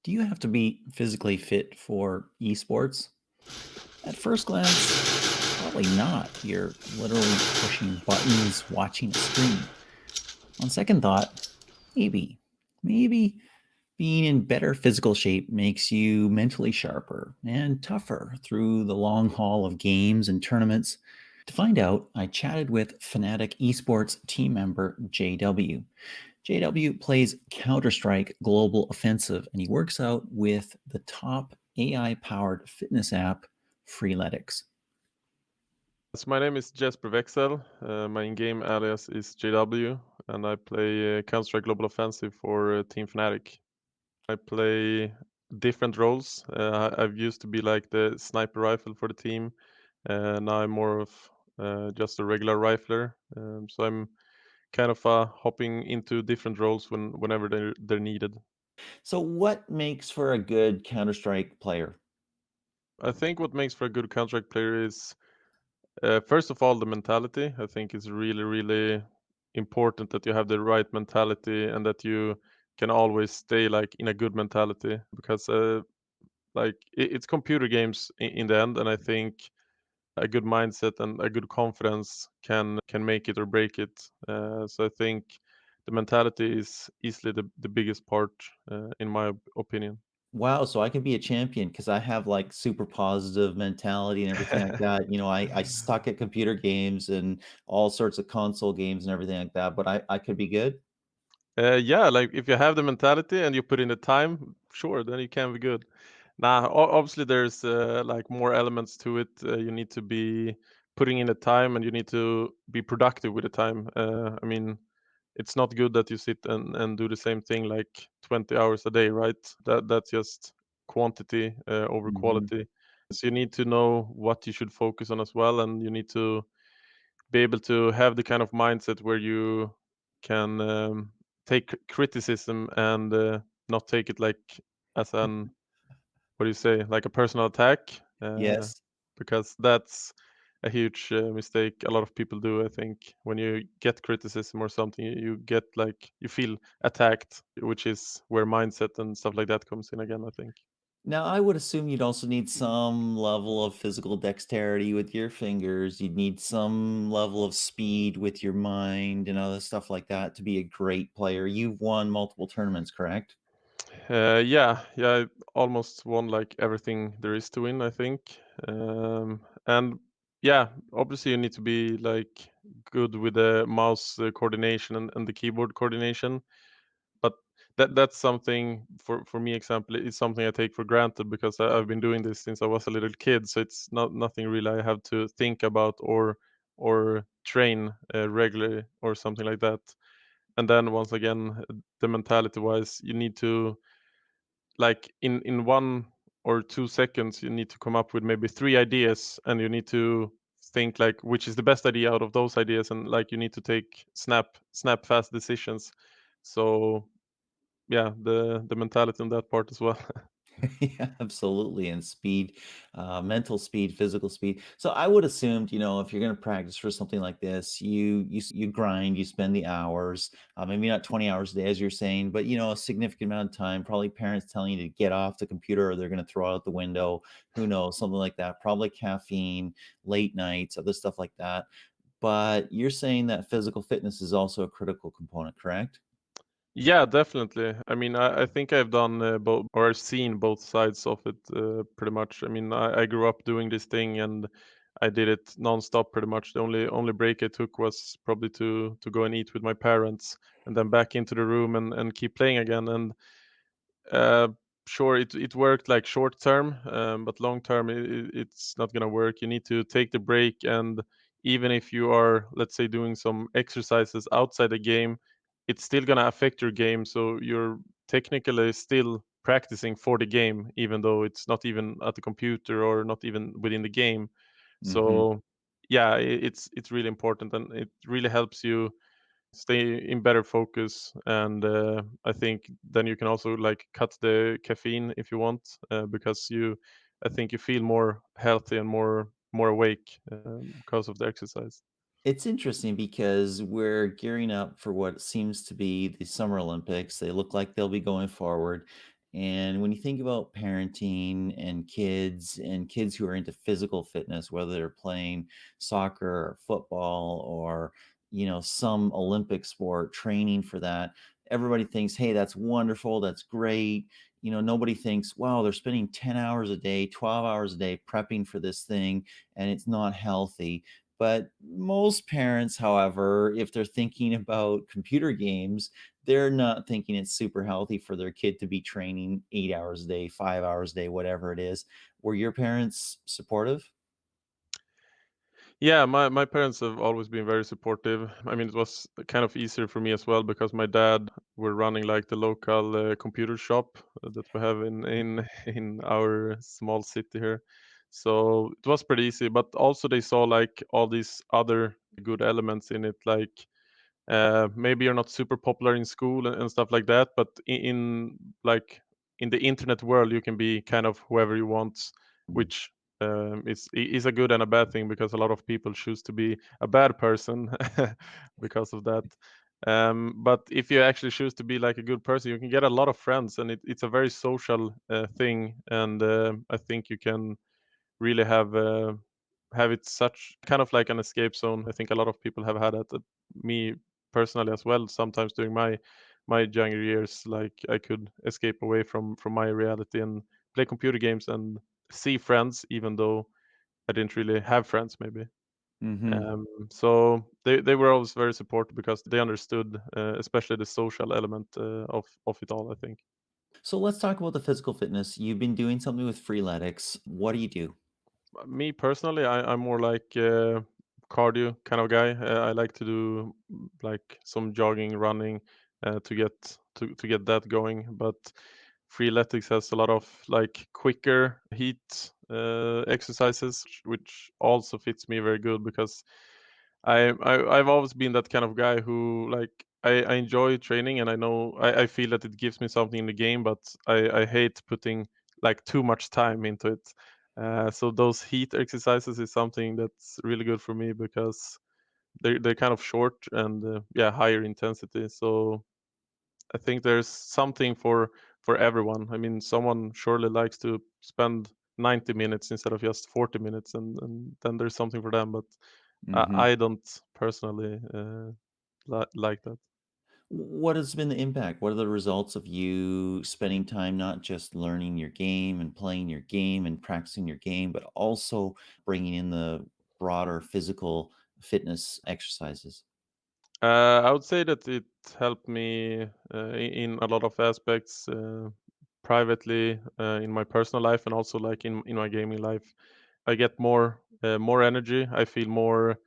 Do you have to be physically fit for eSports? At first glance, probably not. You're literally pushing buttons, watching a screen. On second thought, maybe. Maybe being in better physical shape makes you mentally sharper and tougher through the long haul of games and tournaments. To find out, I chatted with Fnatic esports team member JW. JW plays Counter Strike Global Offensive, and he works out with the top AI powered fitness app, Freeletics. So my name is Jesper Wexel. My in-game alias is JW, and I play Counter-Strike Global Offensive for Team Fnatic. I play different roles. I've used to be like the sniper rifle for the team. Now I'm more of just a regular rifler. So I'm kind of hopping into different roles whenever they're needed. So, what makes for a good Counter Strike player? I think what makes for a good Counter-Strike player is first of all, the mentality. I think is really, really important that you have the right mentality and that you can always stay like in a good mentality because like it's computer games in the end, and I think a good mindset and a good confidence can make it or break it. So I think the mentality is easily the biggest part in my opinion. Wow, so I can be a champion because I have like super positive mentality and everything like that. I suck at computer games and all sorts of console games and everything like that, but I could be good. Yeah, like if you have the mentality and you put in the time, sure, then you can be good. Nah, obviously there's like more elements to it. You need to be putting in the time and you need to be productive with the time. I mean, it's not good that you sit and do the same thing like 20 hours a day, right? That's just quantity over Mhm. quality. So you need to know what you should focus on as well, and you need to be able to have the kind of mindset where you can take criticism and not take it like as an what do you say, like a personal attack, Yes. because that's a huge mistake a lot of people do. I think when you get criticism or something, you get like you feel attacked, which is where mindset and stuff like that comes in again, I think. Now, I would assume you'd also need some level of physical dexterity with your fingers. You'd need some level of speed with your mind and other stuff like that to be a great player. You've won multiple tournaments, correct? Yeah, I almost won like everything there is to win, I think. And yeah, obviously you need to be like good with the mouse coordination and the keyboard coordination. But that's something for me. Example, it's something I take for granted because I've been doing this since I was a little kid. So it's not nothing really I have to think about or train regularly or something like that. And then once again, the mentality wise, you need to like in 1 or 2 seconds you need to come up with maybe 3 ideas, and you need to think like which is the best idea out of those ideas, and like you need to take snap fast decisions. So yeah, the mentality on that part as well. Yeah, absolutely. And speed, mental speed, physical speed. So I would assume, if you're going to practice for something like this, you grind, you spend the hours, maybe not 20 hours a day, as you're saying, but a significant amount of time. Probably parents telling you to get off the computer or they're going to throw out the window. Who knows? Something like that. Probably caffeine, late nights, other stuff like that. But you're saying that physical fitness is also a critical component, correct? Yeah, definitely. I mean, I think I've done both, or I've seen both sides of it pretty much. I mean, I grew up doing this thing and I did it nonstop pretty much. The only break I took was probably to go and eat with my parents and then back into the room and keep playing again. And uh, sure, it worked like short term, but long term it's not gonna work. You need to take the break, and even if you are, let's say, doing some exercises outside the game, it's still gonna affect your game. So you're technically still practicing for the game, even though it's not even at the computer or not even within the game. Hmm. So yeah, it's really important, and it really helps you stay in better focus. And I think then you can also like cut the caffeine if you want, because you I think you feel more healthy and more awake because of the exercise. It's interesting because we're gearing up for what seems to be the Summer Olympics. They look like they'll be going forward. And when you think about parenting and kids who are into physical fitness, whether they're playing soccer or football or, some Olympic sport, training for that, everybody thinks, hey, that's wonderful, that's great. Nobody thinks, wow, they're spending 10 hours a day, 12 hours a day prepping for this thing, and it's not healthy. But most parents, however, if they're thinking about computer games, they're not thinking it's super healthy for their kid to be training 8 hours a day, 5 hours a day, whatever it is. Were your parents supportive? Yeah, my parents have always been very supportive. I mean, it was kind of easier for me as well because my dad were running like the local computer shop that we have in in our small city here. So it was pretty easy, but also they saw like all these other good elements in it, like maybe you're not super popular in school and stuff like that, but like in the internet world, you can be kind of whoever you want, which is a good and a bad thing because a lot of people choose to be a bad person because of that. But if you actually choose to be like a good person, you can get a lot of friends, and it's a very social thing. And I think you can really have it such kind of like an escape zone. I think a lot of people have had that. Me personally as well. Sometimes during my younger years, like I could escape away from my reality and play computer games and see friends, even though I didn't really have friends, maybe. Hmm. So they were always very supportive because they understood, especially the social element of it all. I think. So let's talk about the physical fitness. You've been doing something with Freeletics. What do you do? Me personally, I'm more like cardio kind of guy. I like to do like some jogging, running to get that going. But Freeletics has a lot of like quicker heat exercises, which also fits me very good because I've always been that kind of guy who like I enjoy training and I know I feel that it gives me something in the game, but I hate putting like too much time into it. So those heat exercises is something that's really good for me because they're kind of short and yeah, higher intensity. So I think there's something for everyone. I mean, someone surely likes to spend 90 minutes instead of just 40 minutes, and then there's something for them. But Hmm. I don't personally like that. What has been the impact? What are the results of you spending time not just learning your game and playing your game and practicing your game, but also bringing in the broader physical fitness exercises? I would say that it helped me in a lot of aspects, privately, in my personal life, and also like in my gaming life. I get more energy. I feel more.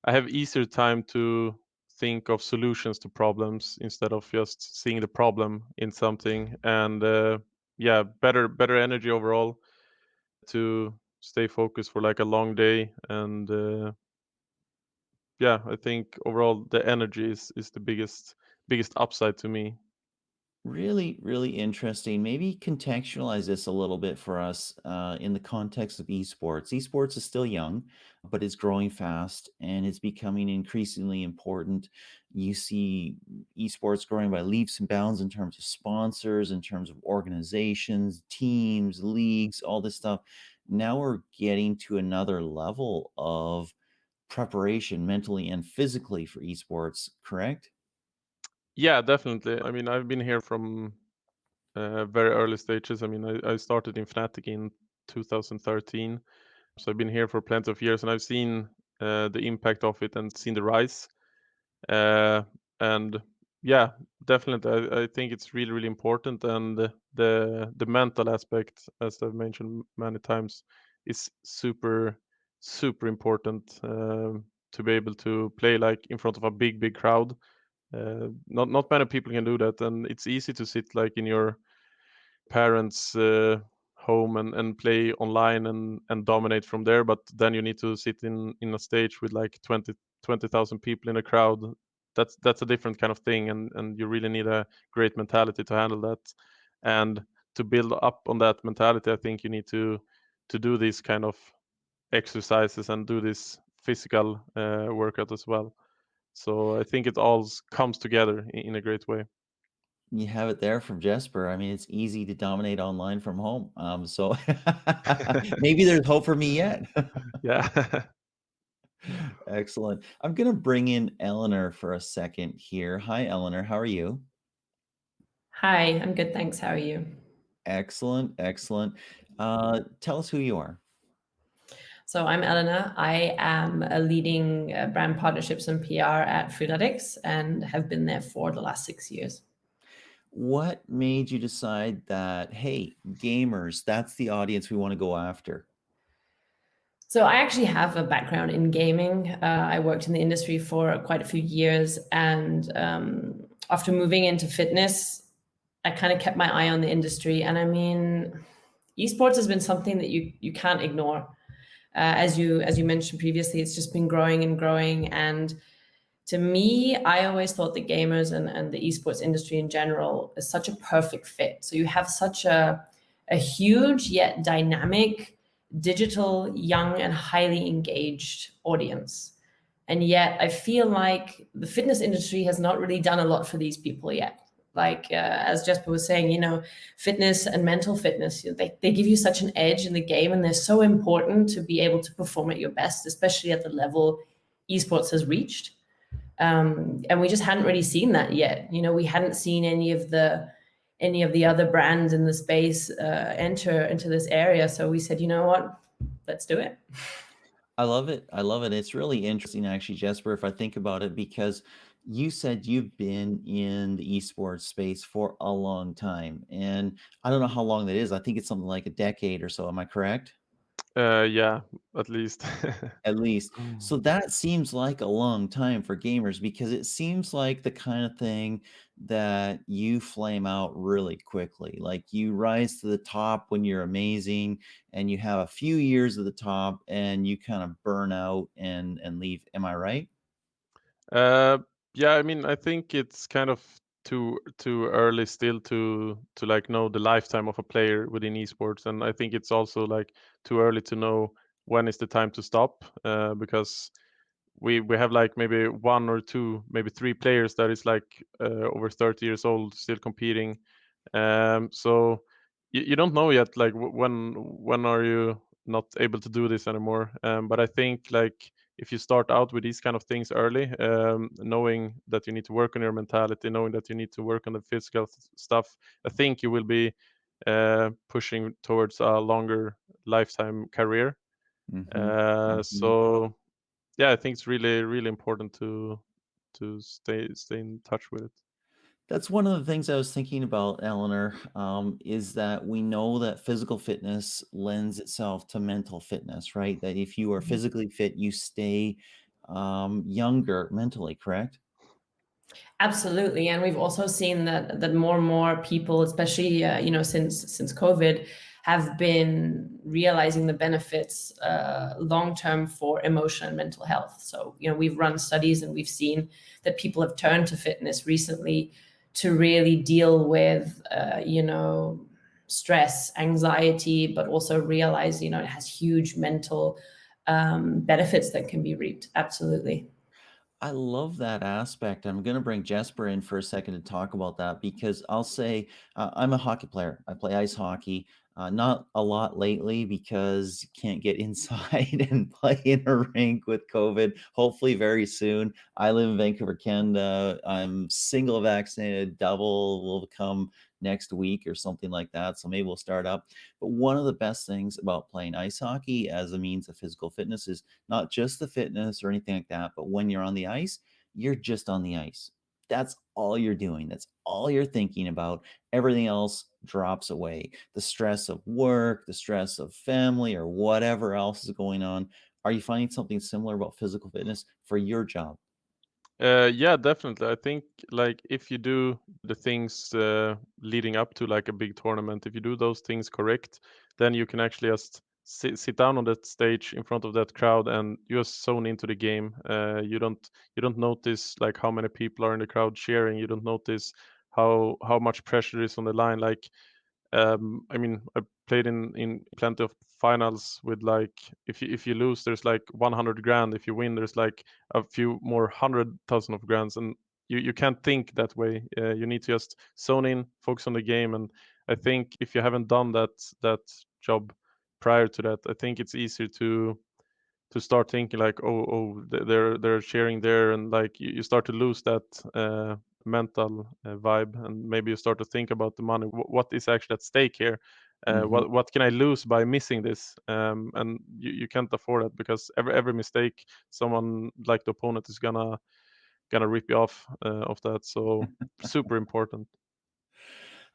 I have easier time to think of solutions to problems instead of just seeing the problem in something. And yeah, better energy overall to stay focused for like a long day. And yeah, I think overall the energy is the biggest upside to me. Really, really interesting. Maybe contextualize this a little bit for us in the context of esports. Esports is still young, but it's growing fast and it's becoming increasingly important. You see esports growing by leaps and bounds in terms of sponsors, in terms of organizations, teams, leagues, all this stuff. Now we're getting to another level of preparation mentally and physically for esports, correct? Yeah, definitely. I mean, I've been here from very early stages. I mean, I started in Fnatic in 2013, so I've been here for plenty of years, and I've seen the impact of it and seen the rise. Uh, and yeah, definitely, I think it's really important, and the mental aspect, as I've mentioned many times, is super important to be able to play like in front of a big crowd. Not many people can do that, and it's easy to sit like in your parents' home and play online and dominate from there. But then you need to sit in a stage with like 20,000 people in a crowd. That's a different kind of thing, and you really need a great mentality to handle that. And to build up on that mentality, I think you need to do these kind of exercises and do this physical workout as well. So I think it all comes together in a great way. You have it there from Jesper. I mean, it's easy to dominate online from home. So maybe there's hope for me yet. Yeah. Excellent. I'm gonna bring in Eleanor for a second here. Hi, Eleanor. How are you? Hi, I'm good, thanks. How are you? Excellent, excellent. Tell us who you are. So I'm Eleanor. I am a leading brand partnerships and PR at Freeletics and have been there for the last 6 years. What made you decide that, hey, gamers, that's the audience we want to go after? So I actually have a background in gaming. I worked in the industry for quite a few years, and after moving into fitness, I kind of kept my eye on the industry. And I mean, esports has been something that you can't ignore. As you mentioned previously, it's just been growing and growing. And to me, I always thought the gamers and the esports industry in general is such a perfect fit. So you have such a huge yet dynamic, digital, young, and highly engaged audience. And yet, I feel like the fitness industry has not really done a lot for these people yet. Like, as Jesper was saying, fitness and mental fitness, they give you such an edge in the game, and they're so important to be able to perform at your best, especially at the level esports has reached. And we just hadn't really seen that yet. We hadn't seen any of the other brands in the space enter into this area. So we said, you know what, let's do it. I love it. I love it. It's really interesting, actually, Jesper, if I think about it, because you said you've been in the esports space for a long time. And I don't know how long that is. I think it's something like a decade or so. Am I correct? Yeah, at least. At least. So that seems like a long time for gamers because it seems like the kind of thing that you flame out really quickly. Like you rise to the top when you're amazing and you have a few years at the top and you kind of burn out and leave. Am I right? Uh, yeah, I mean, I think it's kind of too early still to like know the lifetime of a player within esports, and I think it's also like too early to know when is the time to stop, because we have like maybe one or two, maybe three players that is like over 30 years old still competing. So you don't know yet, like when are you not able to do this anymore? But I think like if you start out with these kind of things early, knowing that you need to work on your mentality, knowing that you need to work on the physical stuff, I think you will be pushing towards a longer lifetime career. Mm-hmm. Mm-hmm. So yeah, I think it's really really important to stay in touch with it. That's one of the things I was thinking about, Eleanor, is that we know that physical fitness lends itself to mental fitness, right? That if you are physically fit, you stay younger mentally, correct? Absolutely, and we've also seen that more and more people, especially since COVID, have been realizing the benefits long term for emotional and mental health. So we've run studies and we've seen that people have turned to fitness recently to really deal with stress, anxiety, but also realize it has huge mental benefits that can be reaped. Absolutely. I love that aspect. I'm going to bring Jesper in for a second to talk about that because I'll say I'm a hockey player. I play ice hockey. Not a lot lately because you can't get inside and play in a rink with COVID. Hopefully, very soon. I live in Vancouver, Canada. I'm single vaccinated, double will come next week or something like that. So maybe we'll start up. But one of the best things about playing ice hockey as a means of physical fitness is not just the fitness or anything like that, but when you're on the ice, you're just on the ice. That's all you're doing. That's all you're thinking about. Everything else drops away. The stress of work, the stress of family, or whatever else is going on. Are you finding something similar about physical fitness for your job? Yeah, definitely. I think like if you do the things leading up to like a big tournament, if you do those things correct, then you can actually just sit down on that stage in front of that crowd and you just zone into the game. You don't notice like how many people are in the crowd cheering. You don't notice how much pressure is on the line. Like I mean, I played in plenty of finals with like if you lose, there's like 100 grand. If you win, there's like a few more 100,000 of grands, and you can't think that way. You need to just zone in, focus on the game. And I think if you haven't done that job prior to that, I think it's easier to start thinking like, oh, they're sharing there, and like you start to lose that mental vibe, and maybe you start to think about the money. What is actually at stake here? What can I lose by missing this? And you can't afford that, because every mistake, someone like the opponent is gonna rip you off of that. So super important.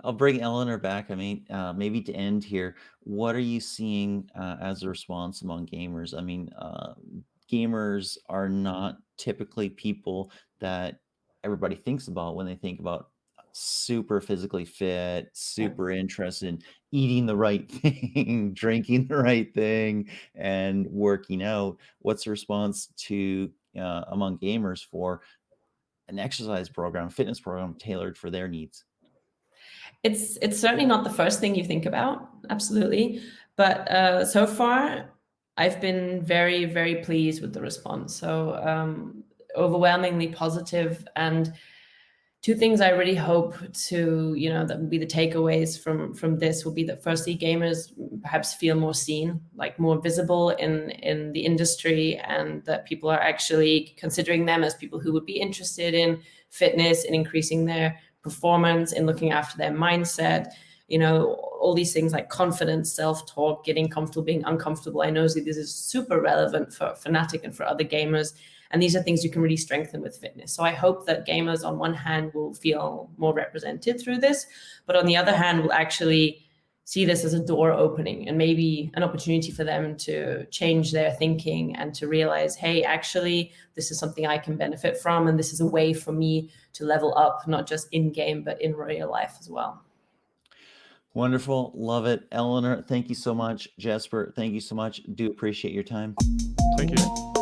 I'll bring Eleanor back. I mean, maybe to end here, what are you seeing as a response among gamers? I mean, gamers are not typically people that everybody thinks about when they think about super physically fit, super interested in eating the right thing, drinking the right thing, and working out. What's the response to among gamers for an exercise program, fitness program tailored for their needs? It's certainly not the first thing you think about, absolutely. But so far, I've been very, very pleased with the response. So overwhelmingly positive. And two things I really hope to, that will be the takeaways from this will be that firstly, gamers perhaps feel more seen, like more visible in the industry, and that people are actually considering them as people who would be interested in fitness, in increasing their performance, in looking after their mindset, all these things like confidence, self-talk, getting comfortable, being uncomfortable. I know that this is super relevant for Fnatic and for other gamers. And these are things you can really strengthen with fitness. So I hope that gamers on one hand will feel more represented through this, but on the other hand will actually see this as a door opening and maybe an opportunity for them to change their thinking and to realize, hey, actually, this is something I can benefit from. And this is a way for me to level up, not just in game, but in real life as well. Wonderful. Love it. Eleanor, thank you so much. Jesper, thank you so much. Do appreciate your time. Thank you.